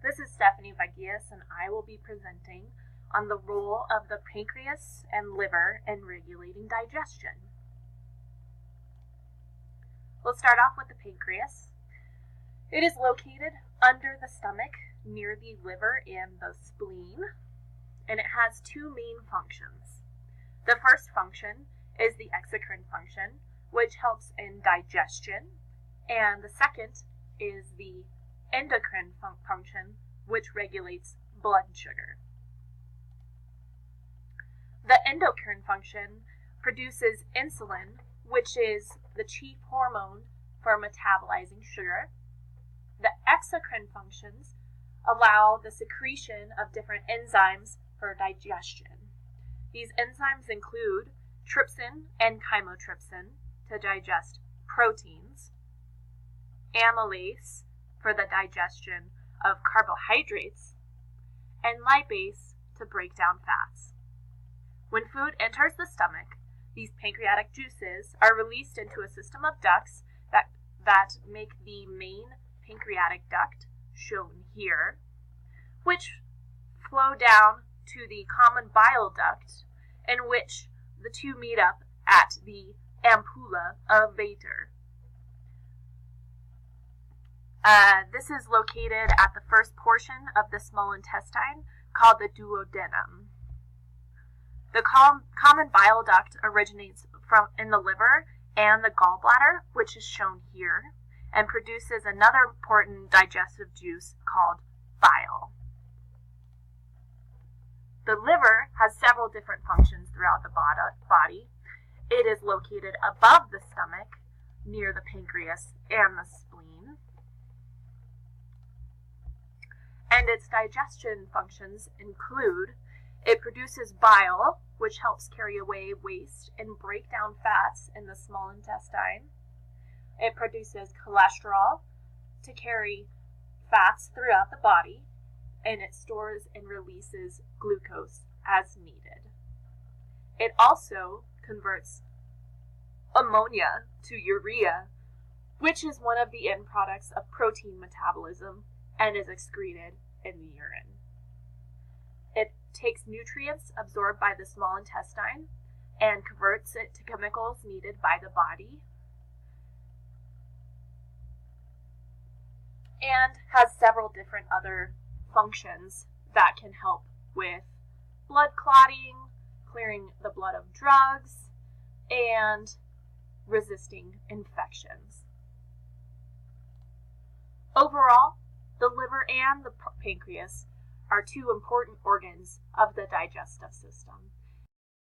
This is Stephanie Digestion, and I will be presenting on the role of the pancreas and liver in regulating digestion. We'll start off with the pancreas. It is located under the stomach, near the liver and the spleen, and it has two main functions. The first function is the exocrine function, which helps in digestion, and the second is the endocrine function, which regulates blood sugar. The endocrine function produces insulin, which is the chief hormone for metabolizing sugar. The exocrine functions allow the secretion of different enzymes for digestion. These enzymes include trypsin and chymotrypsin to digest proteins, amylase for the digestion of carbohydrates, and lipase to break down fats. When food enters the stomach, these pancreatic juices are released into a system of ducts that make the main pancreatic duct, shown here, which flow down to the common bile duct, in which the two meet up at the ampulla of Vater. This is located at the first portion of the small intestine, called the duodenum. The common bile duct originates in the liver and the gallbladder, which is shown here, and produces another important digestive juice called bile. The liver has several different functions throughout the body. It is located above the stomach, near the pancreas and the spleen. And its digestion functions include: it produces bile, which helps carry away waste and break down fats in the small intestine. It produces cholesterol to carry fats throughout the body, and it stores and releases glucose as needed. It also converts ammonia to urea, which is one of the end products of protein metabolism and is excreted in the urine. It takes nutrients absorbed by the small intestine and converts it to chemicals needed by the body, and has several different other functions that can help with blood clotting, clearing the blood of drugs, and resisting infections. Overall, the liver and the pancreas are two important organs of the digestive system,